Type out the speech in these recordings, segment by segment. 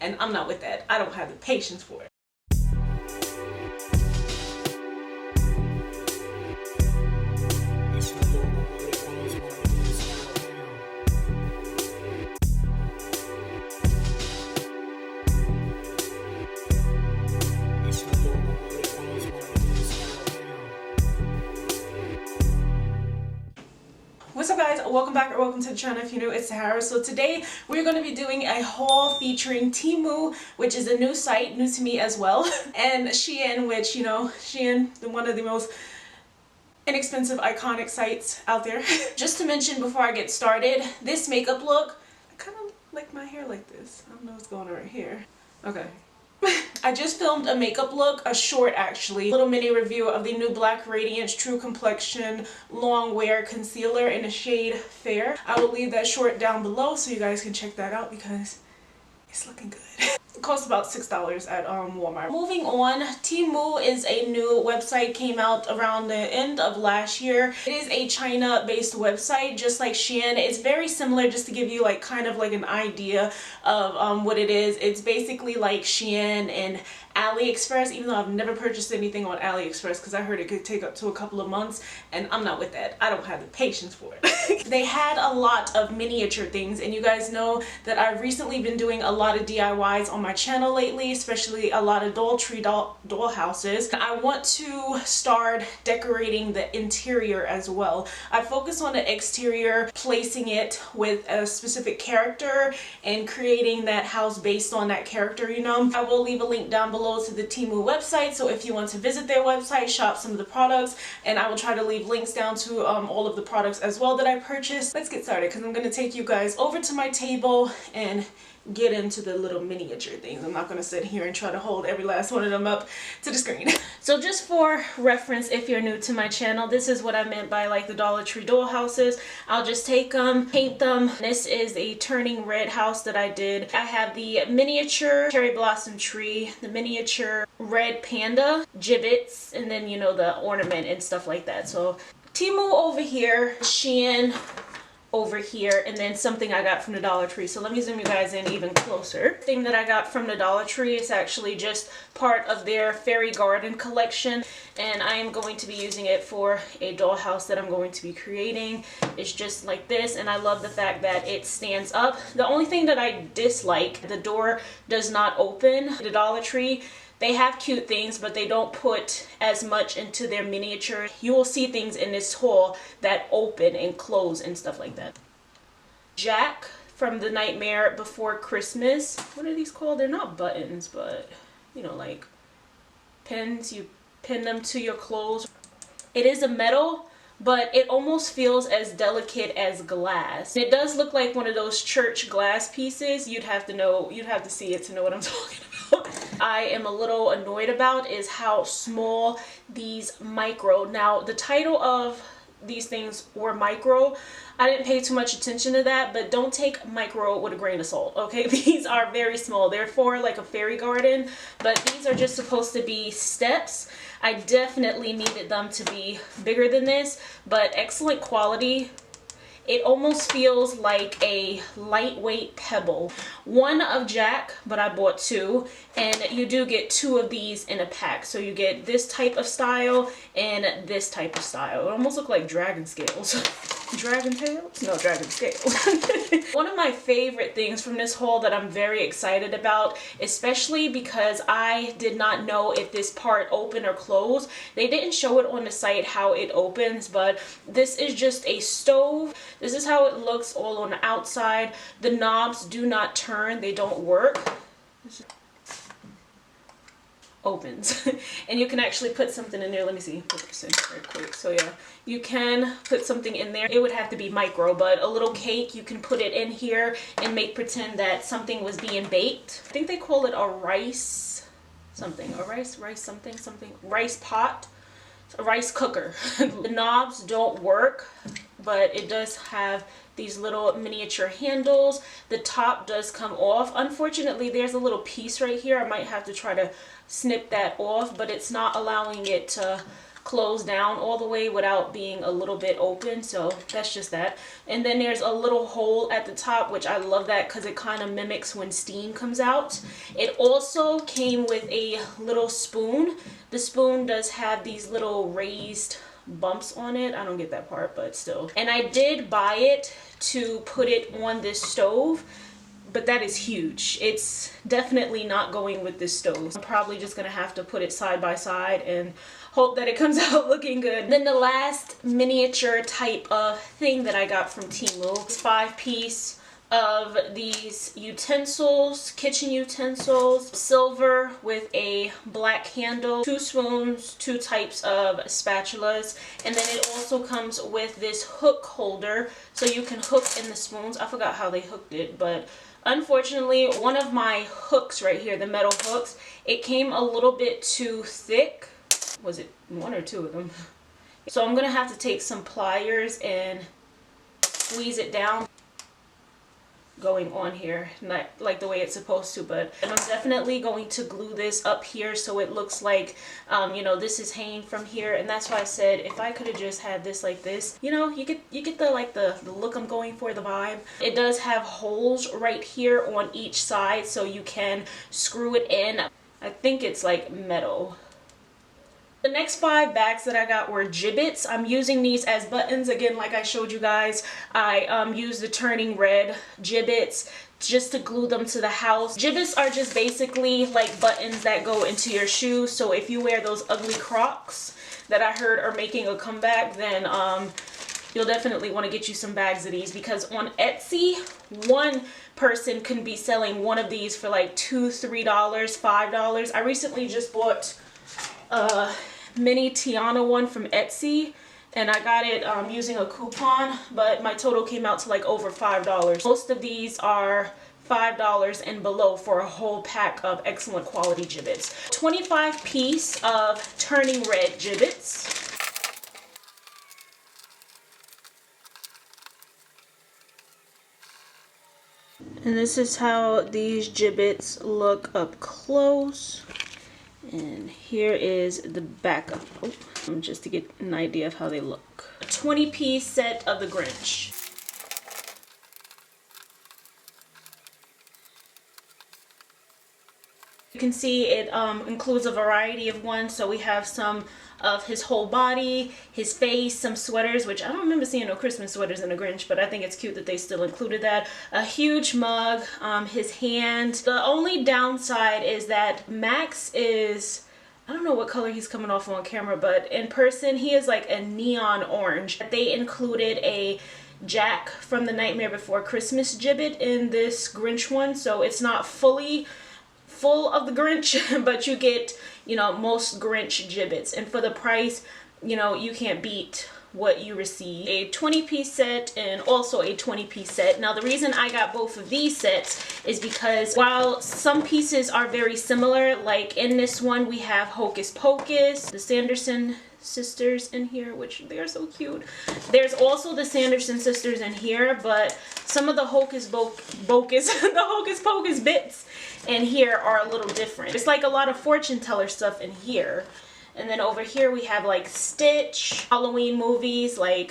and I'm not with that. I don't have the patience for it. What's up guys, welcome back or welcome to the channel. If you're new, it's Sahara. So today we're going to be doing a haul featuring TEMU, which is a new site, new to me as well, and SHEIN, which, you know, SHEIN, one of the most inexpensive iconic sites out there. Just to mention before I get started, this makeup look, I kind of like my hair like this. I don't know what's going on right here. Okay. I just filmed a makeup look, a short actually, little mini review of the new Black Radiance True Complexion Long Wear Concealer in the shade Fair. I will leave that short down below so you guys can check that out because it's looking good. It costs about $6 at Walmart. Moving on, TEMU is a new website, came out around the end of last year. It is a China-based website, just like SHEIN. It's very similar, just to give you like kind of like an idea of what it is. It's basically like SHEIN and AliExpress, even though I've never purchased anything on AliExpress because I heard it could take up to a couple of months, and I'm not with that. I don't have the patience for it. They had a lot of miniature things, and you guys know that I've recently been doing a lot of DIYs on my channel lately, especially a lot of doll houses. I want to start decorating the interior as well. I focus on the exterior, placing it with a specific character and creating that house based on that character, you know. I will leave a link down below to the TEMU website, so if you want to visit their website, shop some of the products, and I will try to leave links down to all of the products as well that I purchased. Let's get started because I'm going to take you guys over to my table and get into the little miniature things. I'm not going to sit here and try to hold every last one of them up to the screen. So just for reference, if you're new to my channel, this is what I meant by like the Dollar Tree doll houses. I'll just take them, paint them. This is a turning red house that I did. I have the miniature cherry blossom tree, the miniature red panda, gibbets, and then, you know, the ornament and stuff like that. So TEMU over here, SHEIN over here, and then something I got from the Dollar Tree. So let me zoom you guys in even closer. Thing that I got from the Dollar Tree is actually just part of their fairy garden collection, and I am going to be using it for a dollhouse that I'm going to be creating. It's just like this, and I love the fact that it stands up. The only thing that I dislike, the door does not open. The Dollar Tree, they have cute things, but they don't put as much into their miniature. You will see things in this haul that open and close and stuff like that. Jack from The Nightmare Before Christmas. What are these called? They're not buttons, but, you know, like pins. You pin them to your clothes. It is a metal, but it almost feels as delicate as glass. It does look like one of those church glass pieces. You'd have to see it to know what I'm talking about. I am a little annoyed about is how small these micro. Now, the title of these things were micro. I didn't pay too much attention to that, but don't take micro with a grain of salt, okay? These are very small. They're for like a fairy garden, but these are just supposed to be steps. I definitely needed them to be bigger than this, but excellent quality. It almost feels like a lightweight pebble. One of Jack, but I bought two, and you do get two of these in a pack. So you get this type of style and this type of style. It almost look like dragon scales. Dragon tails? No, dragon scales. One of my favorite things from this haul that I'm very excited about, especially because I did not know if this part opened or closed. They didn't show it on the site how it opens, but this is just a stove. This is how it looks all on the outside. The knobs do not turn, they don't work. Opens. And you can actually put something in there. Let me see, put this in very quick. So yeah, you can put something in there. It would have to be micro, but a little cake, you can put it in here and make pretend that something was being baked. I think they call it a rice something, a rice pot, a rice cooker. The knobs don't work, but it does have these little miniature handles. The top does come off. Unfortunately, there's a little piece right here. I might have to try to snip that off, but it's not allowing it to close down all the way without being a little bit open. So that's just that. And then there's a little hole at the top, which I love that because it kind of mimics when steam comes out. It also came with a little spoon. The spoon does have these little raised bumps on it. I don't get that part, but still. And I did buy it to put it on this stove, but that is huge. It's definitely not going with this stove. I'm probably just gonna have to put it side by side and hope that it comes out looking good. Then the last miniature type of thing that I got from Temu is 5-piece of these utensils, kitchen utensils, silver with a black handle, 2 spoons, 2 types of spatulas, and then it also comes with this hook holder so you can hook in the spoons. I forgot how they hooked it, but unfortunately one of my hooks right here, the metal hooks, it came a little bit too thick. Was it 1 or 2 of them? So I'm gonna have to take some pliers and squeeze it down, going on here, not like the way it's supposed to, but I'm definitely going to glue this up here so it looks like you know, this is hanging from here. And that's why I said if I could have just had this like this, you know, you get the like the look I'm going for, the vibe. It does have holes right here on each side so you can screw it in. I think it's like metal. The next 5 bags that I got were Gibbets. I'm using these as buttons. Again, like I showed you guys, I used the turning red Gibbets just to glue them to the house. Gibbets are just basically like buttons that go into your shoes. So if you wear those ugly Crocs that I heard are making a comeback, then you'll definitely want to get you some bags of these, because on Etsy, one person can be selling one of these for like $2, $3, $5. I recently just bought mini Tiana one from Etsy, and I got it using a coupon, but my total came out to like over $5. Most of these are $5 and below for a whole pack of excellent quality Gibbets. 25-piece of turning red Gibbets. And this is how these Gibbets look up close. And here is the back of them, just to get an idea of how they look. A 20-piece set of the Grinch. You can see it includes a variety of ones. So we have some of his whole body, his face, some sweaters, which I don't remember seeing no Christmas sweaters in a Grinch, but I think it's cute that they still included that. A huge mug, his hand. The only downside is that Max is, I don't know what color he's coming off on camera, but in person he is like a neon orange. They included a Jack from the Nightmare Before Christmas Gibbet in this Grinch one, so it's not fully full of the Grinch, but you get, you know, most Grinch Gibbets, and for the price, you know, you can't beat what you receive. A 20-piece set and also a 20-piece set. Now the reason I got both of these sets is because while some pieces are very similar, like in this one we have Hocus Pocus, the Sanderson sisters in here, which they are so cute. There's also the Sanderson sisters in here, but some of the Hocus Pocus bits in here are a little different. It's like a lot of fortune teller stuff in here. And then over here we have like Stitch, Halloween movies like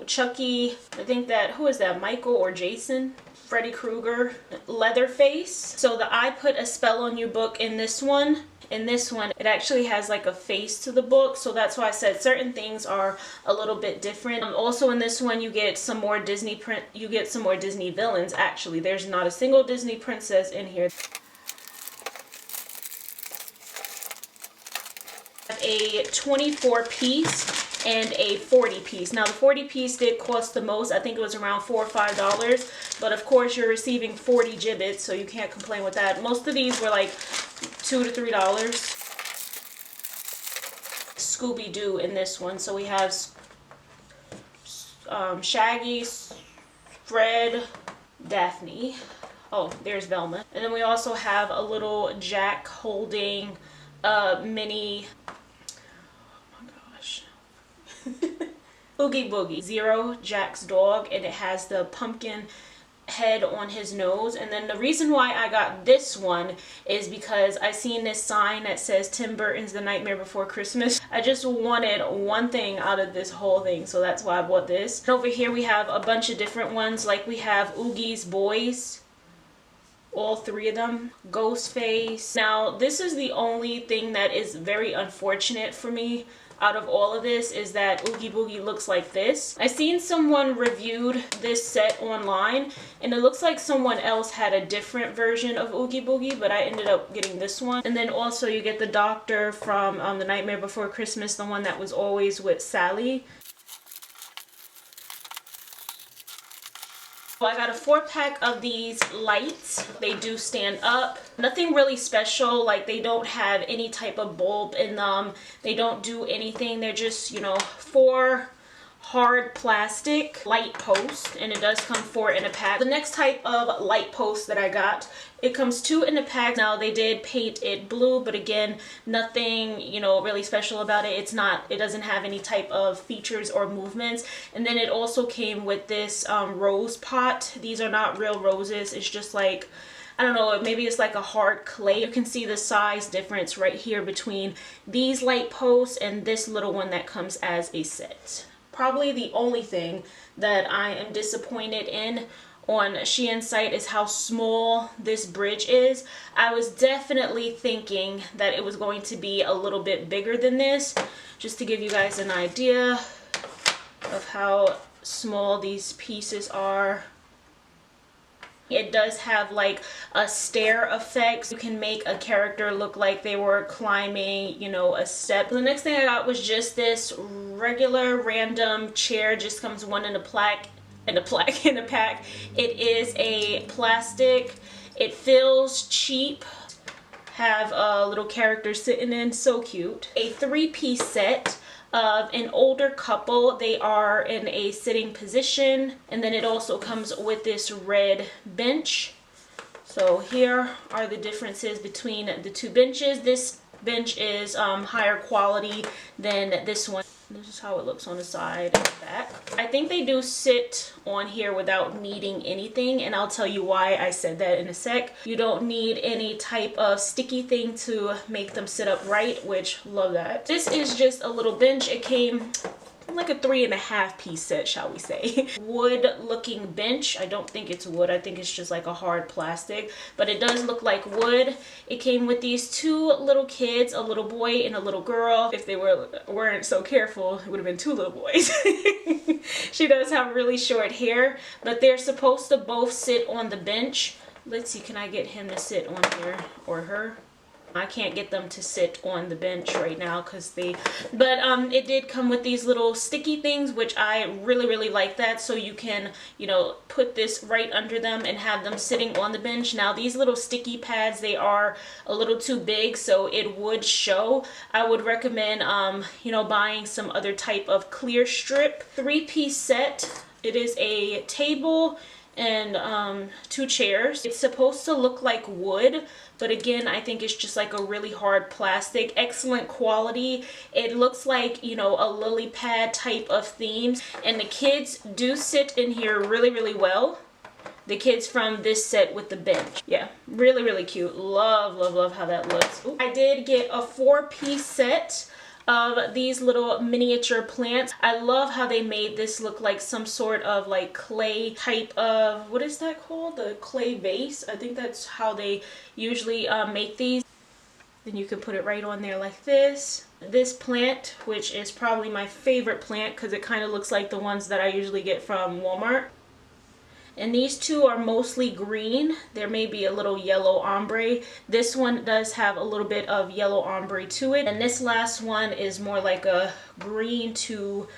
Chucky, I think that, who is that, Michael or Jason? Freddy Krueger, Leatherface. So the I Put a Spell on You book in this one, it actually has like a face to the book, so that's why I said certain things are a little bit different. Also in this one you get some more Disney villains. Actually, there's not a single Disney princess in here. A 24-piece and a 40-piece. Now the 40-piece did cost the most. I think it was around $4 or $5, but of course you're receiving 40 Gibbets, so you can't complain with that. Most of these were like $2 to $3. Scooby-Doo in this one. So we have Shaggy, Fred, Daphne. Oh, there's Velma. And then we also have a little Jack holding a mini, Oogie Boogie. Zero, Jack's dog, and it has the pumpkin head on his nose. And then the reason why I got this one is because I seen this sign that says Tim Burton's The Nightmare Before Christmas. I just wanted one thing out of this whole thing, so that's why I bought this. And over here we have a bunch of different ones, like we have Oogie's Boys, all three of them, Ghostface. Now this is the only thing that is very unfortunate for me out of all of this, is that Oogie Boogie looks like this. I seen someone reviewed this set online and it looks like someone else had a different version of Oogie Boogie, but I ended up getting this one. And then also you get the doctor from The Nightmare Before Christmas, the one that was always with Sally. I got a 4-pack of these lights. They do stand up. Nothing really special, like they don't have any type of bulb in them. They don't do anything. They're just, you know, 4 hard plastic light posts, and it does come 4 in a pack. The next type of light post that I got, it comes 2 in a pack. Now they did paint it blue, but again, nothing, you know, really special about it. It doesn't have any type of features or movements. And then it also came with this rose pot. These are not real roses. It's just like, I don't know, maybe it's like a hard clay. You can see the size difference right here between these light posts and this little one that comes as a set. Probably the only thing that I am disappointed in on SHEIN site is how small this bridge is. I was definitely thinking that it was going to be a little bit bigger than this, just to give you guys an idea of how small these pieces are. It does have like a stair effect. You can make a character look like they were climbing, you know, a step. The next thing I got was just this regular random chair. Just comes one in a pack. It is a plastic. It feels cheap. Have a little character sitting in, so cute. A 3-piece set of an older couple. They are in a sitting position, and then it also comes with this red bench. So here are the differences between the 2 benches. This bench is higher quality than this one. This is how it looks on the side and the back. I think they do sit on here without needing anything, and I'll tell you why I said that in a sec. You don't need any type of sticky thing to make them sit upright, which love that. This is just a little bench. It came like a 3.5-piece set, shall we say. Wood looking bench. I don't think it's wood. I think it's just like a hard plastic, but it does look like wood. It came with these 2 little kids, a little boy and a little girl. If they weren't so careful, it would have been 2 little boys. She does have really short hair, but they're supposed to both sit on the bench. Let's see, can I get him to sit on here, or her? I can't get them to sit on the bench right now because it did come with these little sticky things, which I really like that. So you can, you know, put this right under them and have them sitting on the bench. Now these little sticky pads, they are a little too big, so it would show. I would recommend, you know, buying some other type of clear strip. 3-piece set. It is a table and 2 chairs. It's supposed to look like wood, but again, I think it's just like a really hard plastic. Excellent quality. It looks like, you know, a lily pad type of themes, and the kids do sit in here really well. The kids from this set with the bench. Yeah, really cute. Love how that looks. Ooh. I did get a 4-piece set of these little miniature plants. I love how they made this look like some sort of like clay type of, what is that called? The clay vase. I think that's how they usually make these. Then you can put it right on there like this. This plant, which is probably my favorite plant because it kind of looks like the ones that I usually get from Walmart. And these 2 are mostly green. There may be a little yellow ombre. This one does have a little bit of yellow ombre to it. And this last one is more like a green to,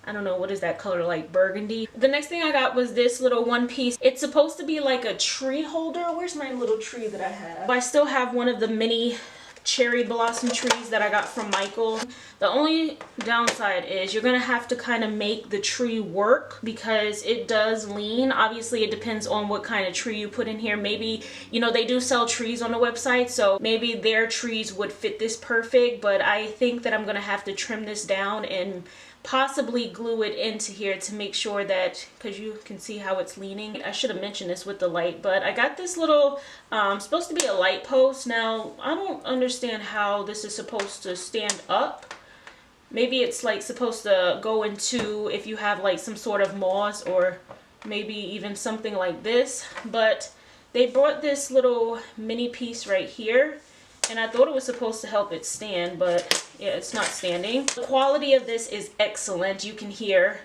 I don't know, what is that color, like burgundy. The next thing I got was this little 1-piece. It's supposed to be like a tree holder. Where's my little tree that I have? I still have one of the mini cherry blossom trees that I got from Michael. The only downside is you're gonna have to kind of make the tree work because it does lean. Obviously it depends on what kind of tree you put in here. Maybe, you know, they do sell trees on the website, so maybe their trees would fit this perfect, but I think that I'm gonna have to trim this down and possibly glue it into here to make sure that, because you can see how it's leaning. I should have mentioned this with the light, but I got this little, supposed to be a light post. Now, I don't understand how this is supposed to stand up. Maybe it's like supposed to go into if you have like some sort of moss or maybe even something like this. But they brought this little mini piece right here, and I thought it was supposed to help it stand, but yeah, it's not standing. The quality of this is excellent. You can hear,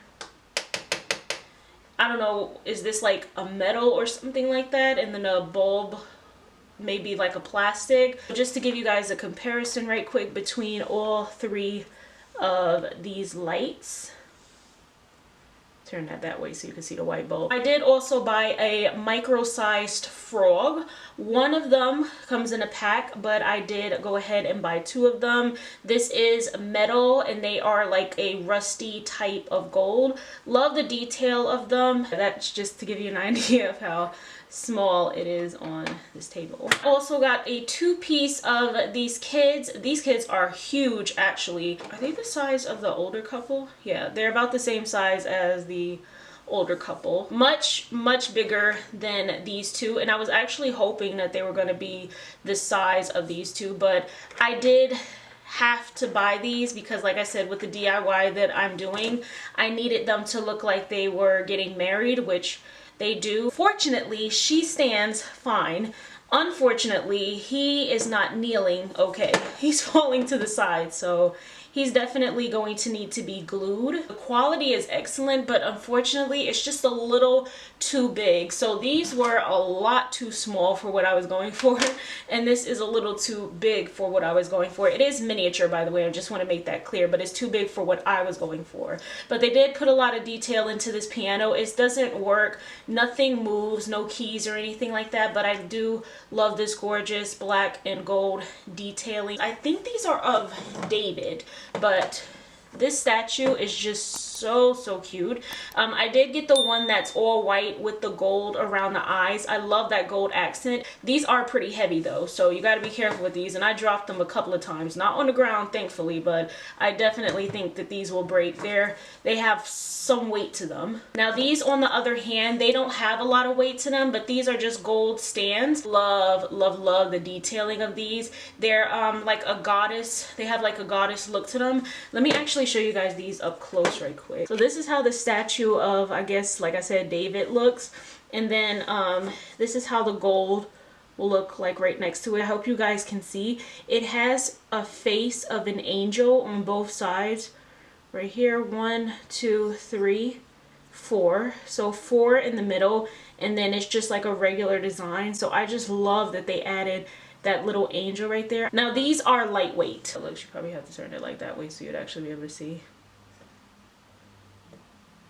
I don't know, is this like a metal or something like that? And then a bulb, maybe like a plastic. Just to give you guys a comparison right quick between all three of these lights. Turn that way so you can see the white bulb. I did also buy a micro-sized frog. One of them comes in a pack, but I did go ahead and buy 2 of them. This is metal and they are like a rusty type of gold. Love the detail of them. That's just to give you an idea of how small it is on this table. I also got a 2-piece of these kids. These kids are huge actually. Are they the size of the older couple? Yeah, they're about the same size as the older couple. Much bigger than these 2, and I was actually hoping that they were going to be the size of these 2, but I did have to buy these because, like I said, with the DIY that I'm doing, I needed them to look like they were getting married, which they do. Fortunately, she stands fine. Unfortunately, he is not kneeling okay. He's falling to the side, so he's definitely going to need to be glued. The quality is excellent, but unfortunately, it's just a little too big. So these were a lot too small for what I was going for, and this is a little too big for what I was going for. It is miniature, by the way. I just want to make that clear, but it's too big for what I was going for. But they did put a lot of detail into this piano. It doesn't work. Nothing moves, no keys or anything like that, but I do love this gorgeous black and gold detailing. I think these are of David, but this statue is just so cute. I did get the one that's all white with the gold around the eyes. I love that gold accent. These are pretty heavy though, so you got to be careful with these, and I dropped them a couple of times, not on the ground thankfully, but I definitely think that these will break. They have some weight to them. Now these, on the other hand, they don't have a lot of weight to them, but these are just gold stands. Love the detailing of these. They're like a goddess. They have like a goddess look to them. Let me actually show you guys these up close right quick. So this is how the statue of, I guess, like I said, David looks, and then this is how the gold will look like right next to it. I hope you guys can see. It has a face of an angel on both sides. Right here, 1, 2, 3, 4. So 4 in the middle, and then it's just like a regular design. So I just love that they added that little angel right there. Now these are lightweight. Look, you probably have to turn it like that way so you'd actually be able to see.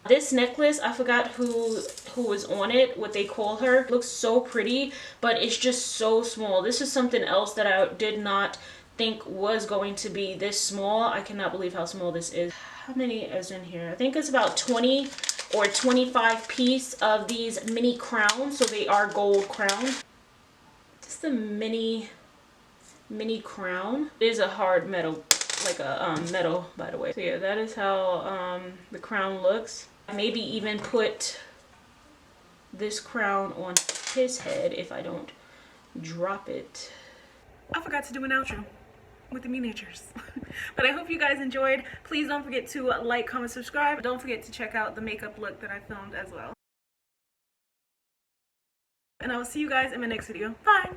This necklace, I forgot who was on it, what they call her. It looks so pretty, but it's just so small. This is something else that I did not think was going to be this small. I cannot believe how small this is. How many is in here? I think it's about 20 or 25 piece of these mini crowns. So they are gold crowns. It's the mini crown. It is a hard metal, like a metal, by the way. So yeah, that is how the crown looks. Maybe even put this crown on his head if I don't drop it. I forgot to do an outro with the miniatures. But I hope you guys enjoyed. Please don't forget to like, comment, subscribe. Don't forget to check out the makeup look that I filmed as well. And I will see you guys in my next video. Bye!